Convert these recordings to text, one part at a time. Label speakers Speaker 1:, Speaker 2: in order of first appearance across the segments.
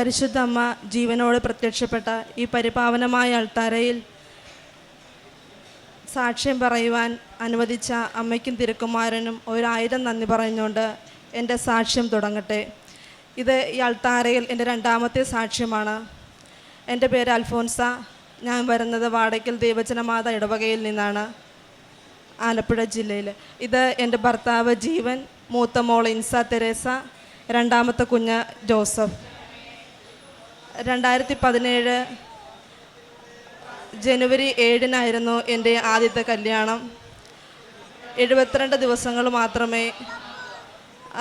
Speaker 1: പരിശുദ്ധ അമ്മ ജീവനോട് പ്രത്യക്ഷപ്പെട്ട ഈ പരിപാവനമായ അൾത്താരയിൽ സാക്ഷ്യം പറയുവാൻ അനുവദിച്ച അമ്മയ്ക്കും തിരുക്കുമാരനും 1000 നന്ദി പറഞ്ഞുകൊണ്ട് എൻ്റെ സാക്ഷ്യം തുടങ്ങട്ടെ. ഇത് ഈ അൾത്താരയിൽ എൻ്റെ രണ്ടാമത്തെ സാക്ഷ്യമാണ്. എൻ്റെ പേര് അൽഫോൻസ. ഞാൻ വരുന്നത് വാടയ്ക്കൽ ദൈവജനമാത ഇടവകയിൽ നിന്നാണ്, ആലപ്പുഴ ജില്ലയിൽ. ഇത് എൻ്റെ ഭർത്താവ് ജീവൻ, മൂത്ത മോൾ ഇൻസ തെരേസ, രണ്ടാമത്തെ കുഞ്ഞ് ജോസഫ്. 2017 ജനുവരി 7 എൻ്റെ ആദ്യത്തെ കല്യാണം. 72 ദിവസങ്ങൾ മാത്രമേ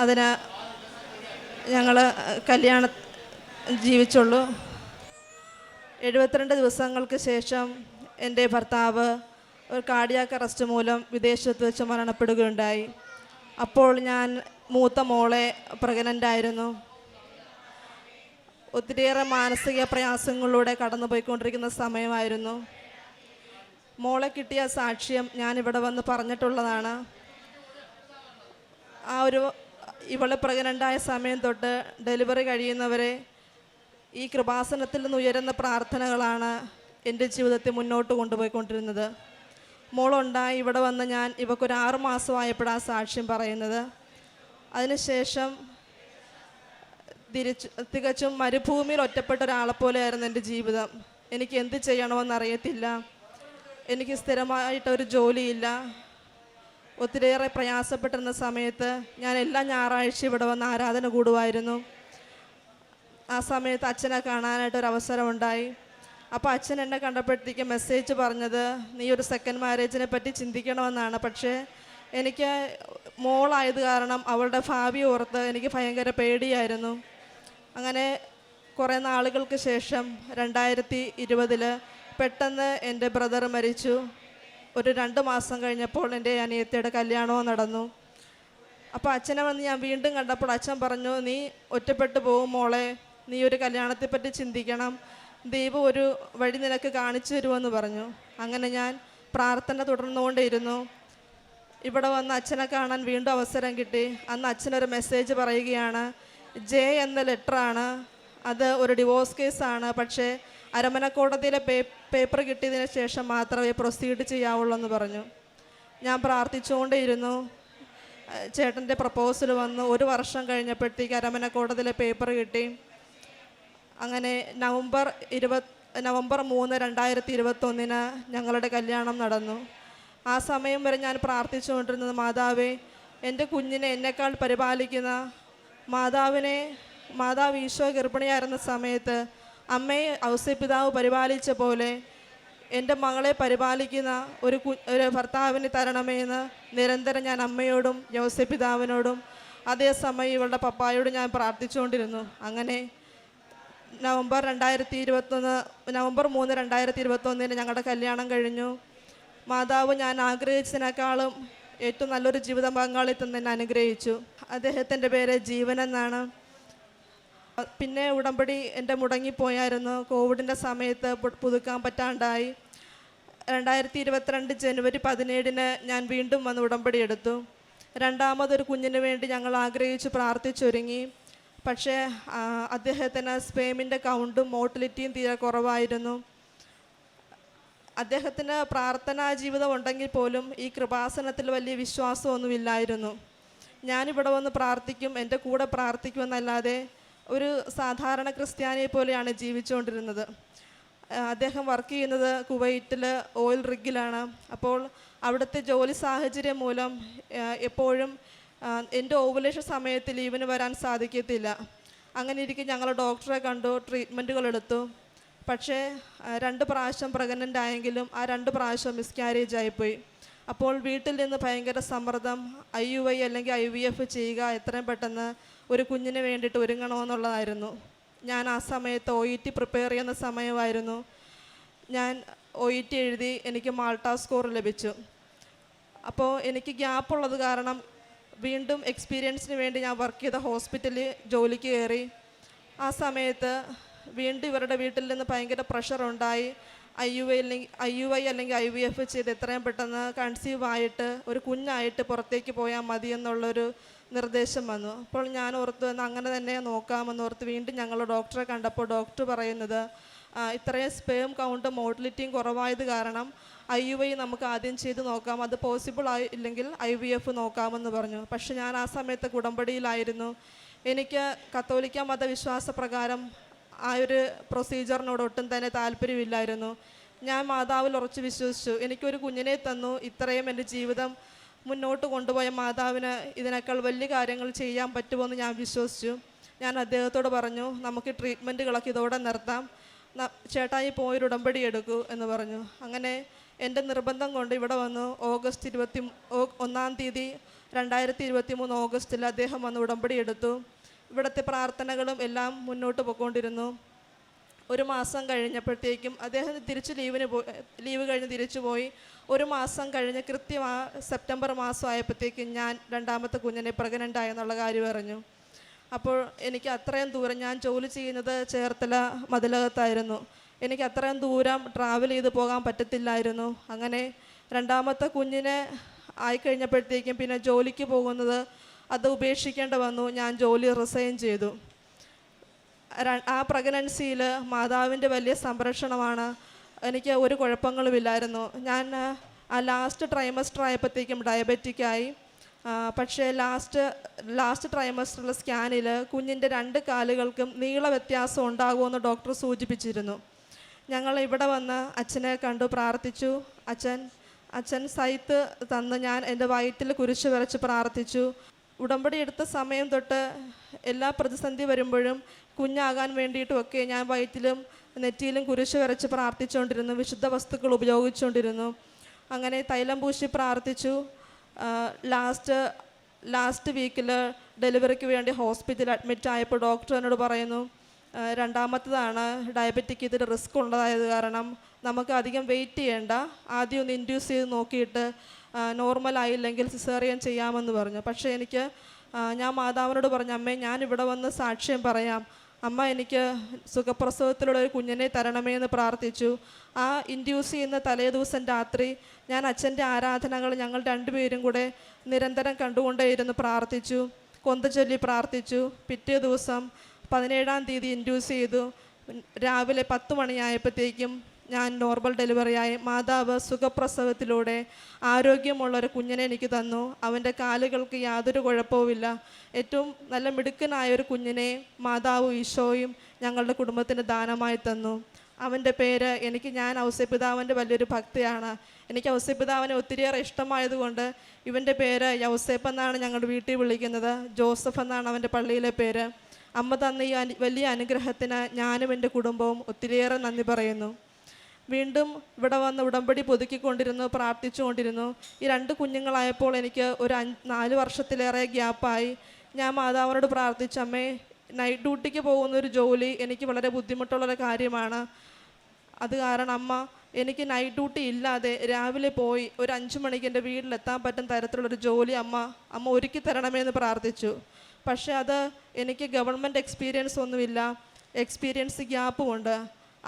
Speaker 1: അതിന് ഞങ്ങൾ കല്യാണം ജീവിച്ചുള്ളൂ. 72 ദിവസങ്ങൾക്ക് ശേഷം എൻ്റെ ഭർത്താവ് ഒരു കാർഡിയാക് അറസ്റ്റ് മൂലം വിദേശത്ത് വെച്ച് മരണപ്പെടുകയുണ്ടായി. അപ്പോൾ ഞാൻ മൂത്ത മോളെ പ്രഗ്നൻ്റായിരുന്നു. ഒത്തിരിയേറെ മാനസിക പ്രയാസങ്ങളിലൂടെ കടന്നു പോയിക്കൊണ്ടിരിക്കുന്ന സമയമായിരുന്നു. മോളെ കിട്ടിയ സാക്ഷ്യം ഞാനിവിടെ വന്ന് പറഞ്ഞിട്ടുള്ളതാണ്. ഇവളെ പ്രഗ്നൻ്റായ സമയം തൊട്ട് ഡെലിവറി കഴിയുന്നവരെ ഈ കൃപാസനത്തിൽ നിന്ന് ഉയരുന്ന പ്രാർത്ഥനകളാണ് എൻ്റെ ജീവിതത്തെ മുന്നോട്ട് കൊണ്ടുപോയിക്കൊണ്ടിരുന്നത്. മോളുണ്ടായി ഇവിടെ വന്ന് ഞാൻ ഇവക്കൊരു 6 മാസമായപ്പോഴാണ് സാക്ഷ്യം പറയുന്നത്. അതിനുശേഷം തികച്ചും മരുഭൂമിയിൽ ഒറ്റപ്പെട്ട ഒരാളെപ്പോലെയായിരുന്നു എൻ്റെ ജീവിതം. എനിക്ക് എന്ത് ചെയ്യണമെന്നറിയത്തില്ല. എനിക്ക് സ്ഥിരമായിട്ടൊരു ജോലിയില്ല. ഒത്തിരിയേറെ പ്രയാസപ്പെട്ടിരുന്ന സമയത്ത് ഞാൻ എല്ലാ ഞായറാഴ്ചയും ഇവിടെ വന്ന് ആരാധന കൂടുമായിരുന്നു. ആ സമയത്ത് അച്ഛനെ കാണാനായിട്ടൊരവസരമുണ്ടായി. അപ്പോൾ അച്ഛൻ എന്നെ കണ്ടപ്പോഴത്തേക്ക് മെസ്സേജ് പറഞ്ഞത്, നീ ഒരു സെക്കൻഡ് മാരേജിനെ പറ്റി ചിന്തിക്കണമെന്നാണ്. പക്ഷേ എനിക്ക് മോളായത് കാരണം അവളുടെ ഭാവി ഓർത്ത് എനിക്ക് ഭയങ്കര പേടിയായിരുന്നു. അങ്ങനെ കുറേ നാളുകൾക്ക് ശേഷം 2020 പെട്ടെന്ന് എൻ്റെ ബ്രദർ മരിച്ചു. ഒരു 2 മാസം കഴിഞ്ഞപ്പോൾ എൻ്റെ അനിയത്തിയുടെ കല്യാണവും നടന്നു. അപ്പോൾ അച്ഛനെ വന്ന് ഞാൻ വീണ്ടും കണ്ടപ്പോൾ അച്ഛൻ പറഞ്ഞു, നീ ഒറ്റപ്പെട്ടു പോകും മോളെ, നീ ഒരു കല്യാണത്തെപ്പറ്റി ചിന്തിക്കണം, ദൈവം ഒരു വഴി നിനക്ക് കാണിച്ചു തരുമെന്ന് പറഞ്ഞു. അങ്ങനെ ഞാൻ പ്രാർത്ഥന തുടർന്നുകൊണ്ടേയിരുന്നു. ഇവിടെ വന്ന് അച്ഛനെ കാണാൻ വീണ്ടും അവസരം കിട്ടി. അന്ന് അച്ഛനൊരു മെസ്സേജ് പറയുകയാണ്, ജെ എന്ന ലെറ്ററാണ്, അത് ഒരു ഡിവോഴ്സ് കേസാണ്, പക്ഷേ അരമന കോടതിയിലെ പേപ്പർ കിട്ടിയതിന് ശേഷം മാത്രമേ പ്രൊസീഡ് ചെയ്യാവുള്ളൂ എന്ന് പറഞ്ഞു. ഞാൻ പ്രാർത്ഥിച്ചുകൊണ്ടേയിരുന്നു. ചേട്ടൻ്റെ പ്രപ്പോസൽ വന്നു. 1 വർഷം കഴിഞ്ഞപ്പോഴത്തേക്ക് അരമന കോടതിയിലെ പേപ്പർ കിട്ടി. അങ്ങനെ നവംബർ 3, 2021 ഞങ്ങളുടെ കല്യാണം നടന്നു. ആ സമയം വരെ ഞാൻ പ്രാർത്ഥിച്ചുകൊണ്ടിരുന്നത്, മാതാവേ, എൻ്റെ കുഞ്ഞിനെ എന്നെക്കാൾ പരിപാലിക്കുന്ന മാതാവ് ഈശോ ഗർഭിണിയായിരുന്ന സമയത്ത് അമ്മയെ ഔസേപ്പിതാവ് പരിപാലിച്ച പോലെ എൻ്റെ മകളെ പരിപാലിക്കുന്ന ഒരു ഭർത്താവിന് തരണമേന്ന് നിരന്തരം ഞാൻ അമ്മയോടും ഔസേപ്പിതാവിനോടും അതേസമയം ഇവളുടെ പപ്പായോടും ഞാൻ പ്രാർത്ഥിച്ചുകൊണ്ടിരുന്നു. അങ്ങനെ നവംബർ 3, 2021 ഞങ്ങളുടെ കല്യാണം കഴിഞ്ഞു. മാതാവ് ഞാൻ ആഗ്രഹിച്ചതിനേക്കാളും ഏറ്റവും നല്ലൊരു ജീവിത പങ്കാളിത്തം തന്നെ അനുഗ്രഹിച്ചു. അദ്ദേഹത്തിൻ്റെ പേര് ജീവൻ എന്നാണ്. പിന്നെ ഉടമ്പടി എൻ്റെ മുടങ്ങിപ്പോയായിരുന്നു. കോവിഡിൻ്റെ സമയത്ത് പുതുക്കാൻ പറ്റാണ്ടായി. 2022 ജനുവരി 17 ഞാൻ വീണ്ടും വന്ന് ഉടമ്പടി എടുത്തു. രണ്ടാമതൊരു കുഞ്ഞിന് വേണ്ടി ഞങ്ങൾ ആഗ്രഹിച്ച് പ്രാർത്ഥിച്ചൊരുങ്ങി. പക്ഷേ അദ്ദേഹത്തിന് സ്പേമിൻ്റെ കൗണ്ടും മോട്ടിലിറ്റിയും തീരെ കുറവായിരുന്നു. അദ്ദേഹത്തിന് പ്രാർത്ഥനാ ജീവിതം ഉണ്ടെങ്കിൽ പോലും ഈ കൃപാസനത്തിൽ വലിയ വിശ്വാസമൊന്നുമില്ലായിരുന്നു. ഞാനിവിടെ വന്ന് പ്രാർത്ഥിക്കും, എൻ്റെ കൂടെ പ്രാർത്ഥിക്കുമെന്നല്ലാതെ ഒരു സാധാരണ ക്രിസ്ത്യാനിയെ പോലെയാണ് ജീവിച്ചുകൊണ്ടിരുന്നത്. അദ്ദേഹം വർക്ക് ചെയ്യുന്നത് കുവൈറ്റിൽ ഓയിൽ റിഗിലാണ്. അപ്പോൾ അവിടുത്തെ ജോലി സാഹചര്യം മൂലം എപ്പോഴും എൻ്റെ ഓവുലേഷൻ സമയത്ത് ലീവിന് വരാൻ സാധിക്കത്തില്ല. അങ്ങനെ ഇരിക്കും ഞങ്ങൾ ഡോക്ടറെ കണ്ടു, ട്രീറ്റ്മെൻറ്റുകൾ എടുത്തു. പക്ഷേ 2 പ്രാവശ്യം പ്രഗ്നൻ്റ് ആയെങ്കിലും ആ 2 പ്രാവശ്യം മിസ്കാരേജ് ആയിപ്പോയി. അപ്പോൾ വീട്ടിൽ നിന്ന് ഭയങ്കര സമ്മർദ്ദം, IUI അല്ലെങ്കിൽ IVF ചെയ്യുക, എത്രയും പെട്ടെന്ന് ഒരു കുഞ്ഞിന് വേണ്ടിയിട്ട് ഒരുങ്ങണമെന്നുള്ളതായിരുന്നു. ഞാൻ ആ സമയത്ത് OET പ്രിപ്പയർ ചെയ്യുന്ന സമയമായിരുന്നു. ഞാൻ OET എഴുതി, എനിക്ക് മാൾട്ട സ്കോർ ലഭിച്ചു. അപ്പോൾ എനിക്ക് ഗ്യാപ്പുള്ളത് കാരണം വീണ്ടും എക്സ്പീരിയൻസിന് വേണ്ടി ഞാൻ വർക്ക് ചെയ്ത ഹോസ്പിറ്റലിൽ ജോലിക്ക് കയറി. ആ സമയത്ത് വീണ്ടും ഇവരുടെ വീട്ടിൽ നിന്ന് ഭയങ്കര പ്രഷറുണ്ടായി. IUI അല്ലെങ്കിൽ IVF ചെയ്ത് എത്രയും പെട്ടെന്ന് കൺസീവ് ആയിട്ട് ഒരു കുഞ്ഞായിട്ട് പുറത്തേക്ക് പോയാൽ മതി എന്നുള്ളൊരു നിർദ്ദേശം വന്നു. അപ്പോൾ ഞാൻ ഓർത്തു എന്നാൽ അങ്ങനെ തന്നെ നോക്കാമെന്ന് ഓർത്ത് വീണ്ടും ഞങ്ങൾ ഡോക്ടറെ കണ്ടപ്പോൾ ഡോക്ടർ പറയുന്നത് ഇത്രയും സ്പേം കൗണ്ട് മോട്ടിലിറ്റിയും കുറവായത് കാരണം IUI നമുക്ക് ആദ്യം ചെയ്ത് നോക്കാം, അത് പോസിബിൾ ഇല്ലെങ്കിൽ IVF നോക്കാമെന്ന് പറഞ്ഞു. പക്ഷെ ഞാൻ ആ സമയത്ത് ഉടമ്പടിയിലായിരുന്നു. എനിക്ക് കത്തോലിക്ക മതവിശ്വാസപ്രകാരം ആ ഒരു പ്രൊസീജിയറിനോട് ഒട്ടും തന്നെ താല്പര്യമില്ലായിരുന്നു. ഞാൻ മാതാവിൽ ഉറച്ചു വിശ്വസിച്ചു. എനിക്കൊരു കുഞ്ഞിനെ തന്നു, ഇത്രയും എൻ്റെ ജീവിതം മുന്നോട്ട് കൊണ്ടുപോയ മാതാവിന് ഇതിനേക്കാൾ വലിയ കാര്യങ്ങൾ ചെയ്യാൻ പറ്റുമോ ഞാൻ വിശ്വസിച്ചു. ഞാൻ അദ്ദേഹത്തോട് പറഞ്ഞു, നമുക്ക് ട്രീറ്റ്മെൻറ്റുകളൊക്കെ ഇതോടെ നിർത്താം, ചേട്ടായി പോയൊരു ഉടമ്പടി എടുക്കൂ എന്ന് പറഞ്ഞു. അങ്ങനെ എൻ്റെ നിർബന്ധം കൊണ്ട് ഇവിടെ വന്നു. ഓഗസ്റ്റ് 21 2023 ഓഗസ്റ്റിൽ അദ്ദേഹം വന്ന് ഉടമ്പടി എടുത്തു. ഇവിടുത്തെ പ്രാർത്ഥനകളും എല്ലാം മുന്നോട്ട് പോയിക്കൊണ്ടിരുന്നു. ഒരു മാസം കഴിഞ്ഞപ്പോഴത്തേക്കും അദ്ദേഹം ലീവ് കഴിഞ്ഞ് തിരിച്ചു പോയി. ഒരു മാസം കഴിഞ്ഞ് കൃത്യം സെപ്റ്റംബർ മാസം ആയപ്പോഴത്തേക്കും ഞാൻ രണ്ടാമത്തെ കുഞ്ഞിനെ പ്രഗ്നൻ്റ് ആയെന്നുള്ള കാര്യം അറിഞ്ഞു. അപ്പോൾ എനിക്ക് അത്രയും ദൂരം, ഞാൻ ജോലി ചെയ്യുന്നത് ചേർത്തല മതിലകത്തായിരുന്നു, എനിക്ക് അത്രയും ദൂരം ട്രാവൽ ചെയ്ത് പോകാൻ പറ്റത്തില്ലായിരുന്നു. അങ്ങനെ രണ്ടാമത്തെ കുഞ്ഞിനെ ആയിക്കഴിഞ്ഞപ്പോഴത്തേക്കും പിന്നെ ജോലിക്ക് പോകുന്നത് അത് ഉപേക്ഷിക്കേണ്ടി വന്നു. ഞാൻ ജോലി റിസൈൻ ചെയ്തു. ആ പ്രഗ്നൻസിയിൽ മാതാവിൻ്റെ വലിയ സംരക്ഷണമാണ്. എനിക്ക് ഒരു കുഴപ്പങ്ങളുമില്ലായിരുന്നു. ഞാൻ ആ ലാസ്റ്റ് ട്രൈമസ്റ്റർ ആയപ്പോഴത്തേക്കും ഡയബറ്റിക്കായി. പക്ഷേ ലാസ്റ്റ് ട്രൈമസ്റ്ററിലെ സ്കാനിൽ കുഞ്ഞിൻ്റെ 2 കാലുകൾക്കും നീള വ്യത്യാസം ഉണ്ടാകുമെന്ന് ഡോക്ടർ സൂചിപ്പിച്ചിരുന്നു. ഞങ്ങൾ ഇവിടെ വന്ന് അച്ഛനെ കണ്ടു, പ്രാർത്ഥിച്ചു. അച്ഛൻ സൈത്ത് തന്ന് ഞാൻ എൻ്റെ വയറ്റിൽ കുരിശ് വരച്ച് പ്രാർത്ഥിച്ചു. ഉടമ്പടി എടുത്ത സമയം തൊട്ട് എല്ലാ പ്രതിസന്ധി വരുമ്പോഴും കുഞ്ഞാകാൻ വേണ്ടിയിട്ടുമൊക്കെ ഞാൻ വയറ്റിലും നെറ്റിയിലും കുരിശ് വരച്ച് പ്രാർത്ഥിച്ചുകൊണ്ടിരുന്നു, വിശുദ്ധ വസ്തുക്കൾ ഉപയോഗിച്ചുകൊണ്ടിരുന്നു. അങ്ങനെ തൈലം പൂശി പ്രാർത്ഥിച്ചു. ലാസ്റ്റ് വീക്കിൽ ഡെലിവറിക്ക് വേണ്ടി ഹോസ്പിറ്റലിൽ അഡ്മിറ്റ് ആയപ്പോൾ ഡോക്ടർ എന്നോട് പറയുന്നു, രണ്ടാമത്തതാണ്, ഡയബറ്റിക്, ഇതിൽ റിസ്ക് ഉള്ളതായത് കാരണം നമുക്ക് അധികം വെയിറ്റ് ചെയ്യേണ്ട, ആദ്യം ഒന്ന് ഇൻഡ്യൂസ് ചെയ്ത് നോക്കിയിട്ട് നോർമലായില്ലെങ്കിൽ സിസേറിയൻ ചെയ്യാമെന്ന് പറഞ്ഞു. പക്ഷേ ഞാൻ മാതാവിനോട് പറഞ്ഞു, അമ്മേ ഞാനിവിടെ വന്ന് സാക്ഷ്യം പറയാം, അമ്മ എനിക്ക് സുഖപ്രസവത്തിലുള്ള ഒരു കുഞ്ഞിനെ തരണമേ എന്ന് പ്രാർത്ഥിച്ചു. ആ ഇൻഡ്യൂസ് ചെയ്യുന്ന തലേ ദിവസം രാത്രി ഞാൻ അച്ഛൻ്റെ ആരാധനകൾ ഞങ്ങൾ 2 പേരും കൂടെ നിരന്തരം കണ്ടുകൊണ്ടേയിരുന്നു പ്രാർത്ഥിച്ചു, കൊന്ത ചൊല്ലി പ്രാർത്ഥിച്ചു. പിറ്റേ ദിവസം 17-ാം തീയതി ഇൻഡ്യൂസ് ചെയ്തു. രാവിലെ 10 മണിയായപ്പോഴത്തേക്കും ഞാൻ നോർമൽ ഡെലിവറിയായി. മാതാവ് സുഖപ്രസവത്തിലൂടെ ആരോഗ്യമുള്ളൊരു കുഞ്ഞിനെ എനിക്ക് തന്നു. അവൻ്റെ കാലുകൾക്ക് യാതൊരു കുഴപ്പവുമില്ല. ഏറ്റവും നല്ല മിടുക്കനായ ഒരു കുഞ്ഞിനെ മാതാവും ഈശോയും ഞങ്ങളുടെ കുടുംബത്തിന് ദാനമായി തന്നു. അവൻ്റെ പേര് ഞാൻ ഔസേപ്പിതാവിൻ്റെ വലിയൊരു ഭക്തിയാണ്. എനിക്ക് ഔസേപ്പിതാവിനെ ഒത്തിരിയേറെ ഇഷ്ടമായതുകൊണ്ട് ഇവൻ്റെ പേര് യൗസേപ്പ് എന്നാണ് ഞങ്ങളുടെ വീട്ടിൽ വിളിക്കുന്നത്. ജോസഫ് എന്നാണ് അവൻ്റെ പള്ളിയിലെ പേര്. അമ്മ തന്ന ഈ വലിയ അനുഗ്രഹത്തിന് ഞാനും എൻ്റെ കുടുംബവും ഒത്തിരിയേറെ നന്ദി പറയുന്നു. വീണ്ടും ഇവിടെ വന്ന് ഉടമ്പടി പുതുക്കിക്കൊണ്ടിരുന്നു, പ്രാർത്ഥിച്ചുകൊണ്ടിരുന്നു. ഈ 2 കുഞ്ഞുങ്ങളായപ്പോൾ എനിക്ക് ഒരു 4 വർഷത്തിലേറെ ഗ്യാപ്പായി. ഞാൻ മാതാവിനോട് പ്രാർത്ഥിച്ചു, അമ്മേ നൈറ്റ് ഡ്യൂട്ടിക്ക് പോകുന്നൊരു ജോലി എനിക്ക് വളരെ ബുദ്ധിമുട്ടുള്ളൊരു കാര്യമാണ്. അത് കാരണം അമ്മ എനിക്ക് നൈറ്റ് ഡ്യൂട്ടി ഇല്ലാതെ രാവിലെ പോയി ഒരു 5 മണിക്ക് എൻ്റെ വീട്ടിലെത്താൻ പറ്റുന്ന തരത്തിലുള്ളൊരു ജോലി അമ്മ ഒരുക്കി തരണമെന്ന് പ്രാർത്ഥിച്ചു. പക്ഷേ അത് എനിക്ക് ഗവൺമെൻറ് എക്സ്പീരിയൻസ് ഒന്നുമില്ല, എക്സ്പീരിയൻസ് ഗ്യാപ്പുമുണ്ട്.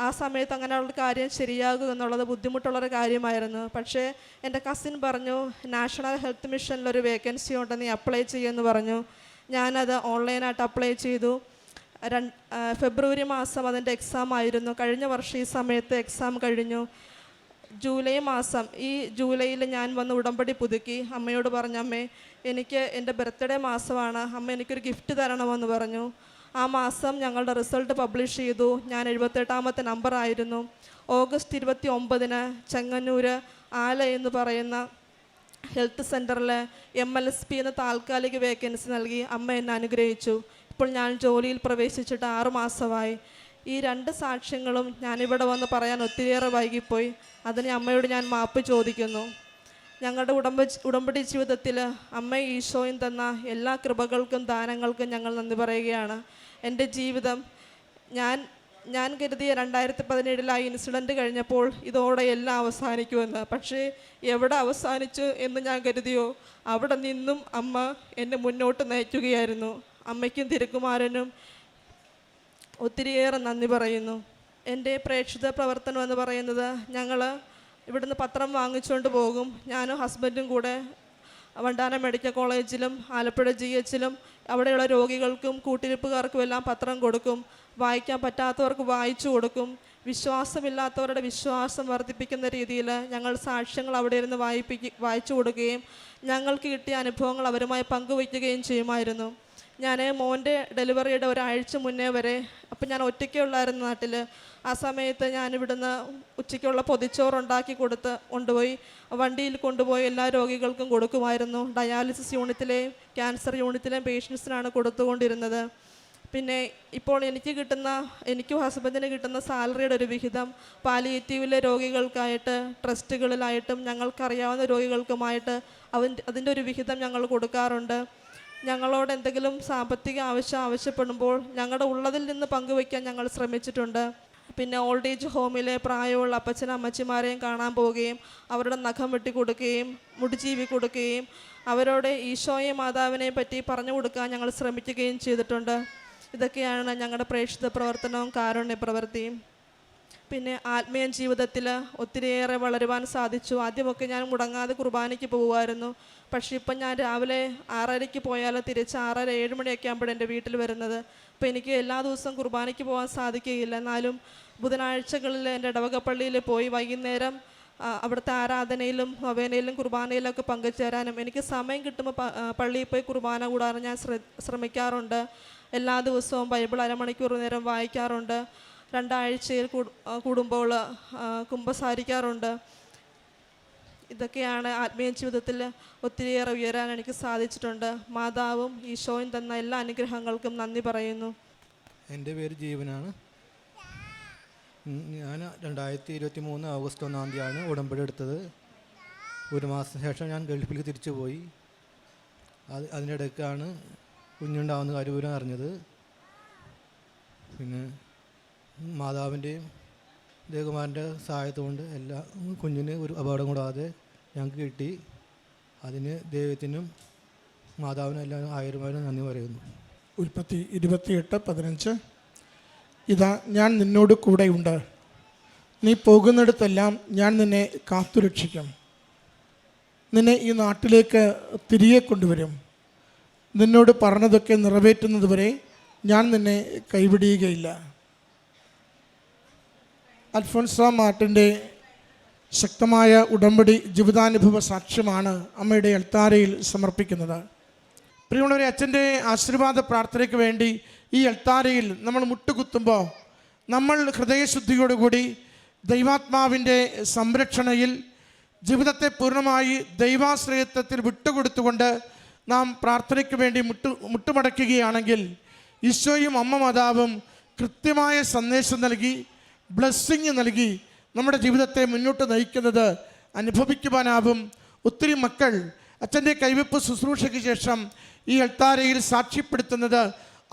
Speaker 1: ആ സമയത്ത് അങ്ങനെയുള്ള കാര്യം ശരിയാകുക എന്നുള്ളത് ബുദ്ധിമുട്ടുള്ളൊരു കാര്യമായിരുന്നു. പക്ഷേ എൻ്റെ കസിൻ പറഞ്ഞു, നാഷണൽ ഹെൽത്ത് മിഷനിലൊരു വേക്കൻസി ഉണ്ടെന്ന് നീ അപ്ലൈ ചെയ്യുമെന്ന് പറഞ്ഞു. ഞാനത് ഓൺലൈനായിട്ട് അപ്ലൈ ചെയ്തു. ഫെബ്രുവരി മാസം അതിൻ്റെ എക്സാം ആയിരുന്നു. കഴിഞ്ഞ വർഷം ഈ സമയത്ത് എക്സാം കഴിഞ്ഞു. ഈ ജൂലൈയിൽ ഞാൻ വന്ന് ഉടമ്പടി പുതുക്കി. അമ്മയോട് പറഞ്ഞു, അമ്മേ എനിക്ക് എൻ്റെ ബർത്ത്ഡേ മാസമാണ്, അമ്മ എനിക്കൊരു ഗിഫ്റ്റ് തരണമെന്ന് പറഞ്ഞു. ആ മാസം ഞങ്ങളുടെ റിസൾട്ട് പബ്ലിഷ് ചെയ്തു. ഞാൻ 78-ാമത്തെ നമ്പറായിരുന്നു. ഓഗസ്റ്റ് 29 ചെങ്ങന്നൂർ ആല എന്ന് പറയുന്ന ഹെൽത്ത് സെൻറ്ററിൽ MLSP എന്ന താൽക്കാലിക വേക്കൻസി നൽകി അമ്മ എന്നെ അനുഗ്രഹിച്ചു. ഇപ്പോൾ ഞാൻ ജോലിയിൽ പ്രവേശിച്ചിട്ട് 6 മാസമായി. ഈ 2 സാക്ഷ്യങ്ങളും ഞാനിവിടെ വന്ന് പറയാൻ ഒത്തിരിയേറെ വൈകിപ്പോയി. അതിന് അമ്മയോട് ഞാൻ മാപ്പ് ചോദിക്കുന്നു. ഞങ്ങളുടെ ഉടമ്പടി ജീവിതത്തിൽ അമ്മ ഈശോയും തന്ന എല്ലാ കൃപകൾക്കും ദാനങ്ങൾക്കും ഞങ്ങൾ നന്ദി പറയുകയാണ്. എൻ്റെ ജീവിതം ഞാൻ കരുതിയ 2017 ആ ഇൻസിഡൻറ്റ് കഴിഞ്ഞപ്പോൾ ഇതോടെ എല്ലാം അവസാനിക്കുമെന്ന്. പക്ഷേ എവിടെ അവസാനിച്ചു എന്ന് ഞാൻ കരുതിയോ അവിടെ നിന്നും അമ്മ എന്നെ മുന്നോട്ട് നയിക്കുകയായിരുന്നു. അമ്മയ്ക്കും തിരുക്കുമാരനും ഒത്തിരിയേറെ നന്ദി പറയുന്നു. എൻ്റെ പ്രേക്ഷിത പ്രവർത്തനം എന്ന് പറയുന്നത്, ഞങ്ങൾ ഇവിടുന്ന് പത്രം വാങ്ങിച്ചുകൊണ്ട് പോകും. ഞാനും ഹസ്ബൻഡും കൂടെ വണ്ടാനം മെഡിക്കൽ കോളേജിലും ആലപ്പുഴ GHലും അവിടെയുള്ള രോഗികൾക്കും കൂട്ടിരിപ്പുകാർക്കും എല്ലാം പത്രം കൊടുക്കും. വായിക്കാൻ പറ്റാത്തവർക്ക് വായിച്ചു കൊടുക്കും. വിശ്വാസമില്ലാത്തവരുടെ വിശ്വാസം വർദ്ധിപ്പിക്കുന്ന രീതിയിൽ ഞങ്ങൾ സാക്ഷ്യങ്ങൾ അവിടെ ഇരുന്ന് വായിച്ചു കൊടുക്കുകയും ഞങ്ങൾക്ക് കിട്ടിയ അനുഭവങ്ങൾ അവരുമായി പങ്കുവയ്ക്കുകയും ചെയ്യുമായിരുന്നു. ഞാൻ മോൻ്റെ ഡെലിവറിയുടെ ഒരാഴ്ച മുന്നേ വരെ, അപ്പം ഞാൻ ഒറ്റയ്ക്കുള്ളായിരുന്നു നാട്ടിൽ. ആ സമയത്ത് ഞാനിവിടുന്ന് ഉച്ചയ്ക്കുള്ള പൊതിച്ചോറുണ്ടാക്കി കൊണ്ടുപോയി വണ്ടിയിൽ കൊണ്ടുപോയി എല്ലാ രോഗികൾക്കും കൊടുക്കുമായിരുന്നു. ഡയാലിസിസ് യൂണിറ്റിലെയും ക്യാൻസർ യൂണിറ്റിലെയും പേഷ്യൻസിനാണ് കൊടുത്തുകൊണ്ടിരുന്നത്. പിന്നെ ഇപ്പോൾ എനിക്കും ഹസ്ബൻഡിന് കിട്ടുന്ന സാലറിയുടെ ഒരു വിഹിതം പാലിയേറ്റീവിലെ രോഗികൾക്കായിട്ട് ട്രസ്റ്റുകളിലായിട്ടും ഞങ്ങൾക്കറിയാവുന്ന രോഗികൾക്കുമായിട്ട് അതിൻ്റെ ഒരു വിഹിതം ഞങ്ങൾ കൊടുക്കാറുണ്ട്. ഞങ്ങളോട് എന്തെങ്കിലും സാമ്പത്തിക ആവശ്യപ്പെടുമ്പോൾ ഞങ്ങളുടെ ഉള്ളതിൽ നിന്ന് പങ്കുവയ്ക്കാൻ ഞങ്ങൾ ശ്രമിച്ചിട്ടുണ്ട്. പിന്നെ ഓൾഡ് ഏജ് ഹോമിലെ പ്രായമുള്ള അപ്പച്ചനും അമ്മച്ചിമാരെയും കാണാൻ പോവുകയും അവരുടെ നഖം വെട്ടി കൊടുക്കുകയും മുടിജീവി കൊടുക്കുകയും അവരോട് ഈശോയെ മാതാവിനെ പറ്റി പറഞ്ഞു കൊടുക്കാൻ ഞങ്ങൾ ശ്രമിക്കുകയും ചെയ്തിട്ടുണ്ട്. ഇതൊക്കെയാണ് ഞങ്ങളുടെ പ്രേക്ഷിത പ്രവർത്തനവും കാരുണ്യ പ്രവൃത്തിയും. പിന്നെ ആത്മീയ ജീവിതത്തിൽ ഒത്തിരിയേറെ വളരുവാൻ സാധിച്ചു. ആദ്യമൊക്കെ ഞാൻ മുടങ്ങാതെ കുർബാനയ്ക്ക് പോകുമായിരുന്നു. പക്ഷേ ഇപ്പം ഞാൻ രാവിലെ 6:30 പോയാൽ തിരിച്ച് 6:30-7 മണിയൊക്കെ ആകുമ്പോഴാണ് എൻ്റെ വീട്ടിൽ വരുന്നത്. അപ്പോൾ എനിക്ക് എല്ലാ ദിവസവും കുർബാനയ്ക്ക് പോകാൻ സാധിക്കുകയില്ല. എന്നാലും ബുധനാഴ്ചകളിൽ എൻ്റെ ഇടവക പള്ളിയിൽ പോയി വൈകുന്നേരം അവിടുത്തെ ആരാധനയിലും നൊവേനയിലും കുർബാനയിലൊക്കെ പങ്കുചേരാനും എനിക്ക് സമയം കിട്ടുമ്പോൾ പള്ളിയിൽ പോയി കുർബാന കൂടാനും ഞാൻ ശ്രമിക്കാറുണ്ട്. എല്ലാ ദിവസവും ബൈബിൾ അരമണിക്കൂർ നേരം വായിക്കാറുണ്ട്. 2 ആഴ്ചയിൽ കൂടുമ്പോൾ കുമ്പസാരിക്കാറുണ്ട്. ഇതൊക്കെയാണ് ആത്മീയ ജീവിതത്തിൽ ഒത്തിരിയേറെ ഉയരാൻ എനിക്ക് സാധിച്ചിട്ടുണ്ട്. മാതാവും ഈശോയും തന്ന എല്ലാ അനുഗ്രഹങ്ങൾക്കും നന്ദി പറയുന്നു.
Speaker 2: എൻ്റെ പേര് ജീവനാണ്. ഞാൻ 2023 ഓഗസ്റ്റ് 1-ാം തീയതിയാണ് ഉടമ്പടി എടുത്തത്. ഒരു മാസത്തിന് ശേഷം ഞാൻ ഗൾഫിലേക്ക് തിരിച്ചു പോയി. അതിനിടയ്ക്കാണ് കുഞ്ഞുണ്ടാവുന്ന കാര്യപൂരം അറിഞ്ഞത്. പിന്നെ മാതാവിൻ്റെയും ദേവകുമാരൻ്റെ സഹായത്തോണ്ട് എല്ലാ കുഞ്ഞിന് ഒരു അപകടം കൂടാതെ ഞങ്ങൾക്ക് കിട്ടി. അതിന് ദൈവത്തിനും മാതാവിനും എല്ലാം 1000 നന്ദി പറയുന്നു.
Speaker 3: ഉൽപ്പത്തി 28:15. ഇതാ ഞാൻ നിന്നോട് കൂടെയുണ്ട്, നീ പോകുന്നിടത്തെല്ലാം ഞാൻ നിന്നെ കാത്തുരക്ഷിക്കും, നിന്നെ ഈ നാട്ടിലേക്ക് തിരികെ കൊണ്ടുവരും, നിന്നോട് പറഞ്ഞതൊക്കെ നിറവേറ്റുന്നതുവരെ ഞാൻ നിന്നെ കൈവിടുകയില്ല. അൽഫോൻസ മാർട്ടിൻ്റെ ശക്തമായ ഉടമ്പടി ജീവിതാനുഭവ സാക്ഷ്യമാണ് അമ്മയുടെ അൾത്താരയിൽ സമർപ്പിക്കുന്നത്. പ്രിയമുള്ളവരെ, അച്ഛൻ്റെ ആശീർവാദ പ്രാർത്ഥനയ്ക്ക് വേണ്ടി ഈ അൾത്താരയിൽ നമ്മൾ മുട്ടുകുത്തുമ്പോൾ നമ്മൾ ഹൃദയശുദ്ധിയോടുകൂടി ദൈവാത്മാവിൻ്റെ സംരക്ഷണയിൽ ജീവിതത്തെ പൂർണ്ണമായി ദൈവാശ്രയത്വത്തിൽ വിട്ടുകൊടുത്തുകൊണ്ട് നാം പ്രാർത്ഥനയ്ക്ക് വേണ്ടി മുട്ടുമടക്കുകയാണെങ്കിൽ ഈശോയും അമ്മ മാതാവും കൃത്യമായ സന്ദേശം നൽകി, ബ്ലെസ്സിങ് നൽകി നമ്മുടെ ജീവിതത്തെ മുന്നോട്ട് നയിക്കുന്നത് അനുഭവിക്കുവാനാവും. ഒത്തിരി മക്കൾ അച്ഛൻ്റെ കൈവെപ്പ് ശുശ്രൂഷയ്ക്ക് ശേഷം ഈ അൾത്താരയിൽ സാക്ഷ്യപ്പെടുത്തുന്നത്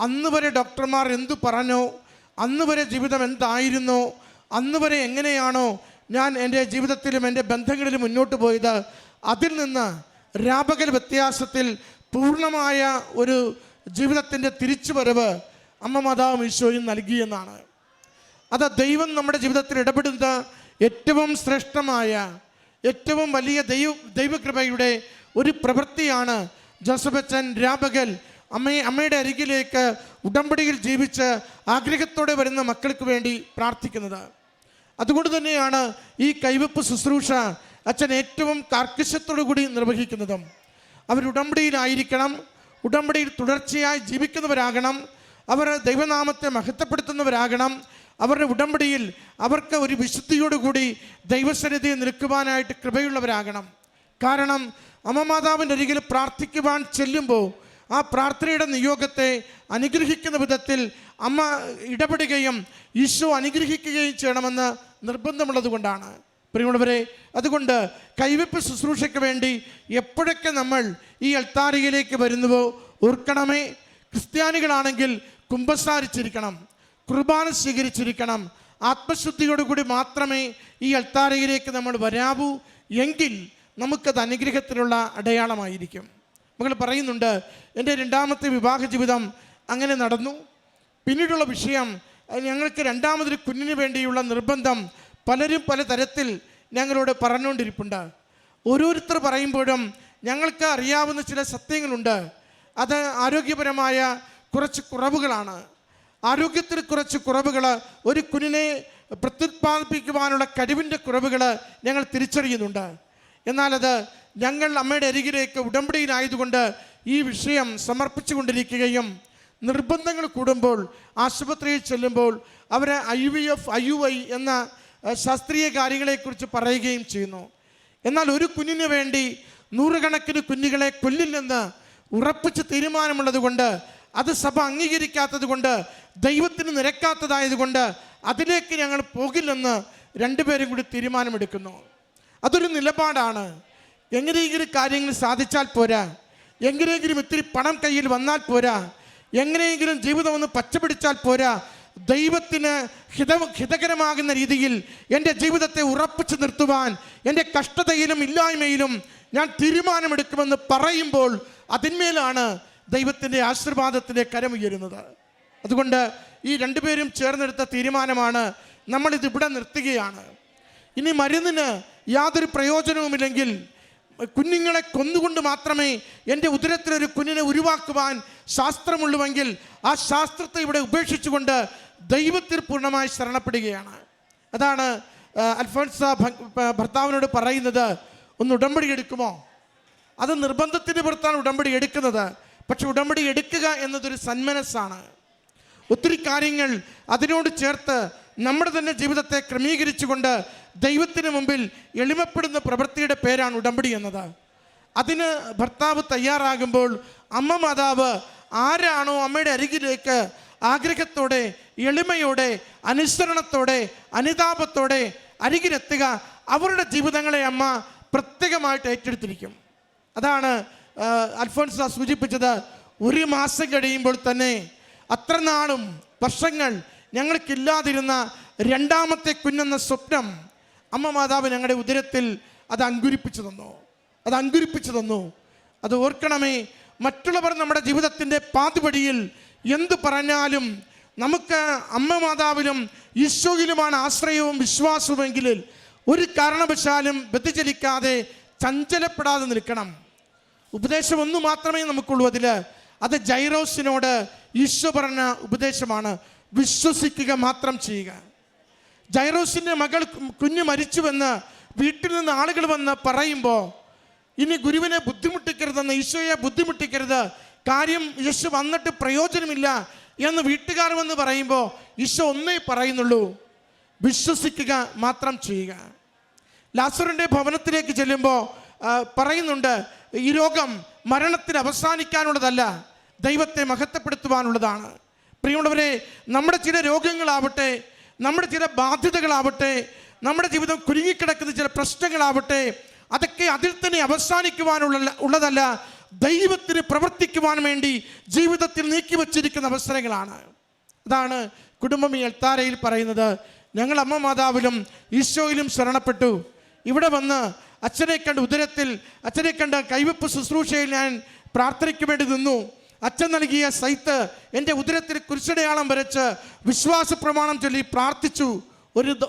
Speaker 3: അന്ന് വരെ ഡോക്ടർമാർ എന്തു പറഞ്ഞോ, അന്ന് വരെ ജീവിതം എന്തായിരുന്നോ, അന്ന് വരെ എങ്ങനെയാണോ ഞാൻ എൻ്റെ ജീവിതത്തിലും എൻ്റെ ബന്ധങ്ങളിലും മുന്നോട്ട് പോയത്, അതിൽ നിന്ന് രാപകൽ വ്യത്യാസത്തിൽ പൂർണ്ണമായ ഒരു ജീവിതത്തിൻ്റെ തിരിച്ചുവരവ് അമ്മ മാതാവും ഈശോയും നൽകിയെന്നാണ്. അത് ദൈവം നമ്മുടെ ജീവിതത്തിൽ ഇടപെടുന്ന ഏറ്റവും ശ്രേഷ്ഠമായ ഏറ്റവും വലിയ ദൈവകൃപയുടെ ഒരു പ്രവൃത്തിയാണ്. ജോസഫ് അച്ഛൻ രാപകൽ അമ്മയുടെ അരികിലേക്ക് ഉടമ്പടിയിൽ ജീവിച്ച് ആഗ്രഹത്തോടെ വരുന്ന മക്കൾക്ക് വേണ്ടി പ്രാർത്ഥിക്കുന്നത്. അതുകൊണ്ട് തന്നെയാണ് ഈ കൈവെപ്പ് ശുശ്രൂഷ അച്ഛൻ ഏറ്റവും കാർക്കശ്യത്തോടു കൂടി നിർവഹിക്കുന്നതും. അവർ ഉടമ്പടിയിലായിരിക്കണം, ഉടമ്പടിയിൽ തുടർച്ചയായി ജീവിക്കുന്നവരാകണം, അവർ ദൈവനാമത്തെ മഹത്വപ്പെടുത്തുന്നവരാകണം. അവരുടെ ഉടമ്പടിയിൽ അവർക്ക് ഒരു വിശുദ്ധിയോടുകൂടി ദൈവസന്നിധിയിൽ നിൽക്കുവാനായിട്ട് കൃപയുള്ളവരാകണം. കാരണം അമ്മ മാതാവിൻ്റെ അരികിൽ പ്രാർത്ഥിക്കുവാൻ ചെല്ലുമ്പോൾ ആ പ്രാർത്ഥനയുടെ നിയോഗത്തെ അനുഗ്രഹിക്കുന്ന വിധത്തിൽ അമ്മ ഇടപെടുകയും ഈശോ അനുഗ്രഹിക്കുകയും ചെയ്യണമെന്ന് നിർബന്ധമുള്ളത് കൊണ്ടാണ്. പ്രിയമുള്ളവരെ, അതുകൊണ്ട് കൈവെപ്പ് ശുശ്രൂഷയ്ക്ക് വേണ്ടി എപ്പോഴൊക്കെ നമ്മൾ ഈ അൾത്താരയിലേക്ക് വരുന്നുവോ ഓർക്കണമേ, ക്രിസ്ത്യാനികളാണെങ്കിൽ കുമ്പസാരിച്ചിരിക്കണം, കുർബാന സ്വീകരിച്ചിരിക്കണം. ആത്മശുദ്ധിയോടുകൂടി മാത്രമേ ഈ അൾത്താരയിലേക്ക് നമ്മൾ വരാവൂ. എങ്കിൽ നമുക്കത് അനുഗ്രഹത്തിലുള്ള അടയാളമായിരിക്കും. മകൾ പറയുന്നുണ്ട്, എൻ്റെ 2ാമത്തെ വിവാഹ ജീവിതം അങ്ങനെ നടന്നു. പിന്നീടുള്ള വിഷയം, ഞങ്ങൾക്ക് രണ്ടാമതൊരു കുഞ്ഞിന് വേണ്ടിയുള്ള നിർബന്ധം പലരും പല തരത്തിൽ ഞങ്ങളോട് പറഞ്ഞുകൊണ്ടിരിപ്പുണ്ട്. ഓരോരുത്തർ പറയുമ്പോഴും ഞങ്ങൾക്ക് അറിയാവുന്ന ചില സത്യങ്ങളുണ്ട്. അത് ആരോഗ്യപരമായ കുറച്ച് കുറവുകളാണ്. ആരോഗ്യത്തിൽ കുറച്ച് കുറവുകൾ, ഒരു കുഞ്ഞിനെ പ്രത്യുത്പാദിപ്പിക്കുവാനുള്ള കഴിവിൻ്റെ കുറവുകൾ ഞങ്ങൾ തിരിച്ചറിയുന്നുണ്ട്. എന്നാൽ അത് ഞങ്ങൾ അമ്മയുടെ അരികിലേക്ക് ഉടമ്പടിയിലായതുകൊണ്ട് ഈ വിഷയം സമർപ്പിച്ചു കൊണ്ടിരിക്കുകയും നിർബന്ധങ്ങൾ കൂടുമ്പോൾ ആശുപത്രിയിൽ ചെല്ലുമ്പോൾ അവർ IVF IUI എന്ന ശാസ്ത്രീയ കാര്യങ്ങളെക്കുറിച്ച് പറയുകയും ചെയ്യുന്നു. എന്നാൽ ഒരു കുഞ്ഞിന് വേണ്ടി നൂറുകണക്കിന് കുഞ്ഞുങ്ങളെ കൊല്ലില്ലെന്ന് ഉറപ്പിച്ച് തീരുമാനമുള്ളത് കൊണ്ട്, അത് സഭ അംഗീകരിക്കാത്തത് കൊണ്ട്, ദൈവത്തിന് നിരക്കാത്തതായതുകൊണ്ട് അതിലേക്ക് ഞങ്ങൾ പോകില്ലെന്ന് രണ്ടുപേരും കൂടി തീരുമാനമെടുക്കുന്നു. അതൊരു നിലപാടാണ്. എങ്ങനെയെങ്കിലും കാര്യങ്ങൾ സാധിച്ചാൽ പോരാ, എങ്ങനെയെങ്കിലും ഇത്തിരി പണം കയ്യിൽ വന്നാൽ പോരാ, എങ്ങനെയെങ്കിലും ജീവിതം ഒന്ന് പച്ചപിടിച്ചാൽ പോരാ, ദൈവത്തിന് ഹിതകരമാകുന്ന രീതിയിൽ എൻ്റെ ജീവിതത്തെ ഉറപ്പിച്ചു നിർത്തുവാൻ എൻ്റെ കഷ്ടതയിലും ഇല്ലായ്മയിലും ഞാൻ തീരുമാനമെടുക്കുമെന്ന് പറയുമ്പോൾ അതിന്മേലാണ് ദൈവത്തിൻ്റെ ആശീർവാദത്തിൻ്റെ കരമുയരുന്നത്. അതുകൊണ്ട് ഈ രണ്ടുപേരും ചേർന്നെടുത്ത തീരുമാനമാണ് നമ്മളിത് ഇവിടെ നിർത്തുകയാണ്. ഇനി മരുന്നിന് യാതൊരു പ്രയോജനവുമില്ലെങ്കിൽ, കുഞ്ഞുങ്ങളെ കൊന്നുകൊണ്ട് മാത്രമേ എൻ്റെ ഉദരത്തിലൊരു കുഞ്ഞിനെ ഉരുവാക്കുവാൻ ശാസ്ത്രമുള്ളുവെങ്കിൽ ആ ശാസ്ത്രത്തെ ഇവിടെ ഉപേക്ഷിച്ചുകൊണ്ട് ദൈവത്തിൽ പൂർണ്ണമായി ശരണപ്പെടുകയാണ്. അതാണ് അൽഫോൻസ ഭർത്താവിനോട് പറയുന്നത്, ഒന്ന് ഉടമ്പടി എടുക്കുമോ? അത് നിർബന്ധത്തിൻ്റെ പുറത്താണ് ഉടമ്പടി എടുക്കുന്നത്. പക്ഷെ ഉടമ്പടി എടുക്കുക എന്നതൊരു സന്മനസ്സാണ്. ഒത്തിരി കാര്യങ്ങൾ അതിനോട് ചേർത്ത് നമ്മുടെ തന്നെ ജീവിതത്തെ ക്രമീകരിച്ചുകൊണ്ട് ദൈവത്തിന് മുമ്പിൽ എളിമപ്പെടുന്ന പ്രവൃത്തിയുടെ പേരാണ് ഉടമ്പടി എന്നത്. അതിന് ഭർത്താവ് തയ്യാറാകുമ്പോൾ അമ്മ മാതാവ് ആരാണോ അമ്മയുടെ അരികിലേക്ക് ആഗ്രഹത്തോടെ, എളിമയോടെ, അനുസരണത്തോടെ, അനുതാപത്തോടെ അരികിലെത്തുക, അവരുടെ ജീവിതങ്ങളെ അമ്മ പ്രത്യേകമായിട്ട് ഏറ്റെടുത്തിരിക്കും. അതാണ് അൽഫോൻസ സൂചിപ്പിച്ചത്. ഒരു മാസം കഴിയുമ്പോൾ തന്നെ അത്ര നാളും വർഷങ്ങൾ ഞങ്ങൾക്കില്ലാതിരുന്ന രണ്ടാമത്തെ കുഞ്ഞെന്ന സ്വപ്നം അമ്മ മാതാവ് ഞങ്ങളുടെ ഉദരത്തിൽ അത് അങ്കുരിപ്പിച്ചു തന്നു. അത് ഓർക്കണമേ, മറ്റുള്ളവർ നമ്മുടെ ജീവിതത്തിൻ്റെ പാതുപടിയിൽ എന്തു പറഞ്ഞാലും നമുക്ക് അമ്മ മാതാവിലും ഈശോയിലുമാണ് ആശ്രയവും വിശ്വാസവുമെങ്കിൽ ഒരു കാരണവശാലും വ്യതിചലിക്കാതെ ചഞ്ചലപ്പെടാതെ നിൽക്കണം. ഉപദേശം ഒന്നു മാത്രമേ നമുക്കുള്ളൂ അതിൽ. അത് ജൈറോസിനോട് ഈശോ പറഞ്ഞ ഉപദേശമാണ്, വിശ്വസിക്കുക മാത്രം ചെയ്യുക. ജൈറോസിൻ്റെ മകൾ കുഞ്ഞ് മരിച്ചുവെന്ന് വീട്ടിൽ നിന്ന് ആളുകൾ വന്ന് പറയുമ്പോൾ, ഇനി ഗുരുവിനെ ബുദ്ധിമുട്ടിക്കരുതെന്ന്, ഈശോയെ ബുദ്ധിമുട്ടിക്കരുത്, കാര്യം യേശു വന്നിട്ട് പ്രയോജനമില്ല എന്ന് വീട്ടുകാർ വന്ന് പറയുമ്പോൾ ഈശോ ഒന്നേ പറയുന്നുള്ളൂ, വിശ്വസിക്കുക മാത്രം ചെയ്യുക. ലാസറിൻ്റെ ഭവനത്തിലേക്ക് ചെല്ലുമ്പോൾ പറയുന്നുണ്ട്, ഈ രോഗം മരണത്തിൽ അവസാനിക്കാനുള്ളതല്ല, ദൈവത്തെ മഹത്വപ്പെടുത്തുവാനുള്ളതാണ്. പ്രിയമുള്ളവരെ, നമ്മുടെ ചില രോഗങ്ങളാവട്ടെ, നമ്മുടെ ചില ബാധ്യതകളാവട്ടെ, നമ്മുടെ ജീവിതം കുരുങ്ങിക്കിടക്കുന്ന ചില പ്രശ്നങ്ങളാവട്ടെ, അതൊക്കെ അതിൽ തന്നെ അവസാനിക്കുവാനുള്ളതല്ല, ദൈവത്തിന് പ്രവർത്തിക്കുവാൻ വേണ്ടി ജീവിതത്തിൽ നീക്കി വച്ചിരിക്കുന്ന അവസരങ്ങളാണ്. അതാണ് കുടുംബം ഈ എൽത്താരയിൽ പറയുന്നത്. ഞങ്ങൾ അമ്മ മാതാവിലും ഈശോയിലും ശരണപ്പെട്ടു. ഇവിടെ വന്ന് അച്ഛനെ കണ്ട് ഉദരത്തിൽ, അച്ഛനെ കണ്ട് കൈവെപ്പ് ശുശ്രൂഷയിൽ ഞാൻ പ്രാർത്ഥനയ്ക്ക് വേണ്ടി നിന്നു. അച്ഛൻ നൽകിയ സൈത്ത് എൻ്റെ ഉദരത്തിൽ കുരിശടയാളം വരച്ച് വിശ്വാസ പ്രമാണം ചൊല്ലി പ്രാർത്ഥിച്ചു.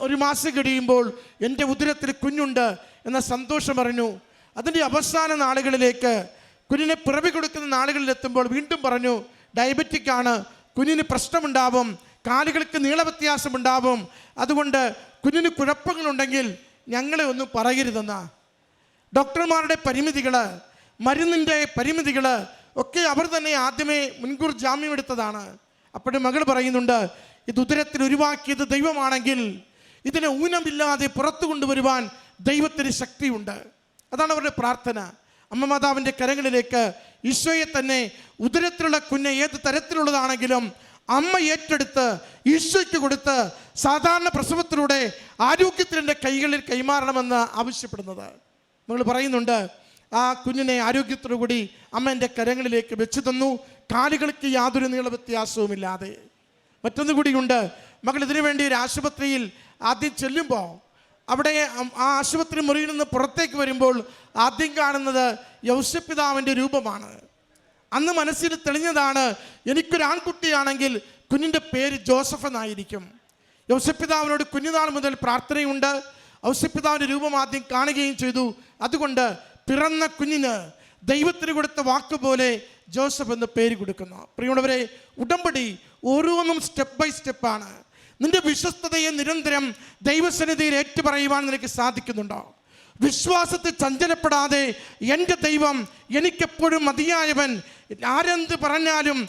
Speaker 3: ഒരു മാസം കഴിയുമ്പോൾ എൻ്റെ ഉദരത്തിൽ കുഞ്ഞുണ്ട് എന്ന സന്തോഷം പറഞ്ഞു. അതിൻ്റെ അവസാന നാളുകളിലേക്ക്, കുഞ്ഞിനെ പിറവി കൊടുക്കുന്ന നാളുകളിലെത്തുമ്പോൾ വീണ്ടും പറഞ്ഞു, ഡയബറ്റിക് ആണ്, കുഞ്ഞിന് പ്രശ്നമുണ്ടാവും, കാലുകൾക്ക് നീളവ്യത്യാസമുണ്ടാവും, അതുകൊണ്ട് കുഞ്ഞിന് കുഴപ്പങ്ങളുണ്ടെങ്കിൽ ഞങ്ങളെ ഒന്നും പറയരുതെന്ന. ഡോക്ടർമാരുടെ പരിമിതികൾ, മരുന്നിൻ്റെ പരിമിതികൾ ഒക്കെ അവർ തന്നെ ആദ്യമേ മുൻകൂർ ജാമ്യം എടുത്തതാണ്. അപ്പോഴും മകൾ പറയുന്നുണ്ട്, ഇത് ഉദരത്തിൽ ഉരുവാക്കിയത് ദൈവമാണെങ്കിൽ ഇതിനെ ഊനമില്ലാതെ പുറത്തു കൊണ്ടുവരുവാൻ ദൈവത്തിന് ശക്തിയുണ്ട്. അതാണ് അവരുടെ പ്രാർത്ഥന. അമ്മ മാതാവിൻ്റെ കരങ്ങളിലേക്ക് ഈശോയെ തന്നെ, ഉദരത്തിലുള്ള കുഞ്ഞ് ഏത് തരത്തിലുള്ളതാണെങ്കിലും അമ്മ ഏറ്റെടുത്ത് ഈശോയ്ക്ക് കൊടുത്ത് സാധാരണ പ്രസവത്തിലൂടെ ആരോഗ്യത്തിൻ്റെ കൈകളിൽ കൈമാറണമെന്ന് ആവശ്യപ്പെടുന്നത്. നമ്മൾ പറയുന്നുണ്ട്, ആ കുഞ്ഞിനെ ആരോഗ്യത്തോടുകൂടി അമ്മ എൻ്റെ കരങ്ങളിലേക്ക് വെച്ചു തന്നു, കാലുകൾക്ക് യാതൊരു നീളവ്യത്യാസവുമില്ലാതെ. മറ്റൊന്നു കൂടിയുണ്ട്, മകൾ ഇതിനു വേണ്ടി ഒരു ആശുപത്രിയിൽ ആദ്യം ചെല്ലുമ്പോൾ അവിടെ ആ ആശുപത്രി മുറിയിൽ നിന്ന് പുറത്തേക്ക് വരുമ്പോൾ ആദ്യം കാണുന്നത് യൗസപിതാവിൻ്റെ രൂപമാണ്. അന്ന് മനസ്സിൽ തെളിഞ്ഞതാണ്, എനിക്കൊരു ആൺകുട്ടിയാണെങ്കിൽ കുഞ്ഞിൻ്റെ പേര് ജോസഫ് എന്നായിരിക്കും. ഔസേപ്പിതാവിനോട് കുഞ്ഞുനാൾ മുതൽ പ്രാർത്ഥനയുണ്ട്. ഔസേപ്പിതാവിൻ്റെ രൂപം ആദ്യം കാണുകയും ചെയ്തു. അതുകൊണ്ട് പിറന്ന കുഞ്ഞിന് ദൈവത്തിന് കൊടുത്ത വാക്കുപോലെ ജോസഫ് എന്ന് പേര് കൊടുക്കുന്നു. പ്രിയമുള്ളവരെ, ഉടമ്പടി ഓരോന്നും സ്റ്റെപ്പ് ബൈ സ്റ്റെപ്പാണ്. നിന്റെ വിശ്വസ്തതയെ നിരന്തരം ദൈവസന്നിധിയിൽ ഏറ്റുപറയുവാൻ നിനക്ക് സാധിക്കുന്നുണ്ടോ? വിശ്വാസത്തിൽ ചഞ്ചലപ്പെടാതെ എൻ്റെ ദൈവം എനിക്കെപ്പോഴും മതിയായവൻ, ആരെന്ത് പറഞ്ഞാലും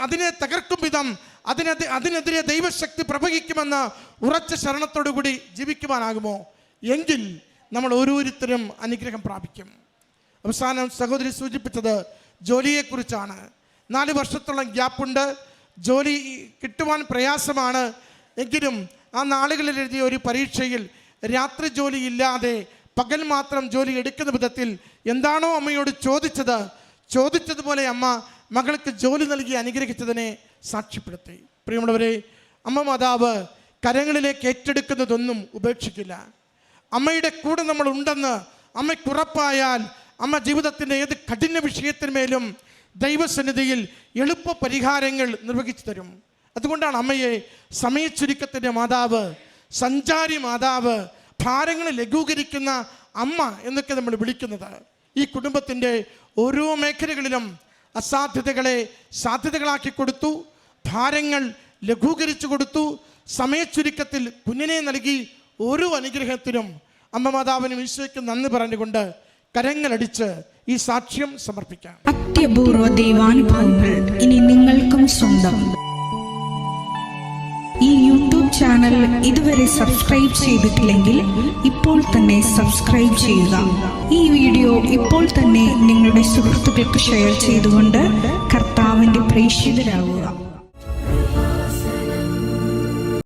Speaker 3: അതിനെ തകർക്കും വിധം അതിനെതിരെ ദൈവശക്തി പ്രവഹിക്കുമെന്ന് ഉറച്ച ശരണത്തോടുകൂടി ജീവിക്കുവാനാകുമോ? എങ്കിൽ നമ്മൾ ഓരോരുത്തരും അനുഗ്രഹം പ്രാപിക്കും. അവസാനം സഹോദരി സൂചിപ്പിച്ചത് ജോലിയെക്കുറിച്ചാണ്. 4 വർഷത്തോളം ഗ്യാപ്പുണ്ട്. ജോലി കിട്ടുവാൻ പ്രയാസമാണ്. എങ്കിലും ആ നാളുകളിൽ എഴുതിയ ഒരു പരീക്ഷയിൽ രാത്രി ജോലി ഇല്ലാതെ പകൽ മാത്രം ജോലി എടുക്കുന്ന വിധത്തിൽ എന്താണോ അമ്മയോട് ചോദിച്ചതുപോലെ അമ്മ മകൾക്ക് ജോലി നൽകി അനുഗ്രഹിച്ചതിനെ സാക്ഷ്യപ്പെടുത്തി. പ്രിയമുള്ളവരെ, അമ്മ മാതാവ് കരങ്ങളിലേക്ക് ഏറ്റെടുക്കുന്നതൊന്നും ഉപേക്ഷിക്കില്ല. അമ്മയുടെ കൂടെ നമ്മൾ ഉണ്ടെന്ന് അമ്മയ്ക്കുറപ്പായാൽ അമ്മ ജീവിതത്തിൻ്റെ ഏത് കഠിന വിഷയത്തിന്മേലും ദൈവസന്നിധിയിൽ എളുപ്പ പരിഹാരങ്ങൾ നിർവഹിച്ചു തരും. അതുകൊണ്ടാണ് അമ്മയെ സമയച്ചുരുക്കത്തിൻ്റെ മാതാവ്, സഞ്ചാരി മാതാവ്, ഭാരങ്ങളെ ലഘൂകരിക്കുന്ന അമ്മ എന്നൊക്കെ നമ്മൾ വിളിക്കുന്നത്. ഈ കുടുംബത്തിൻ്റെ ഓരോ മേഖലകളിലും അസാധ്യതകളെ സാധ്യതകളാക്കി കൊടുത്തു, ഭാരങ്ങൾ ലഘൂകരിച്ചു കൊടുത്തു, സമയച്ചുരുക്കത്തിൽ കുഞ്ഞിനെ നൽകി. ഓരോ അനുഗ്രഹത്തിനും അമ്മ മാതാവിനും ഈശോയ്ക്കും നന്ദി പറഞ്ഞുകൊണ്ട് കരങ്ങളടിച്ച് ഈ സാക്ഷ്യം സമർപ്പിക്കാം.
Speaker 4: അത്യപൂർവ ദൈവാനുഭവങ്ങൾ ഇനി നിങ്ങൾക്കും സ്വന്തം. ഈ യൂട്യൂബ് ചാനൽ ഇതുവരെ സബ്സ്ക്രൈബ് ചെയ്തിട്ടില്ലെങ്കിൽ ഇപ്പോൾ തന്നെ സബ്സ്ക്രൈബ് ചെയ്യുക. ഈ വീഡിയോ ഇപ്പോൾ തന്നെ നിങ്ങളുടെ സുഹൃത്തുക്കൾക്ക് ഷെയർ ചെയ്തുകൊണ്ട് കർത്താവിൻ്റെ പ്രേക്ഷിതരാകുക.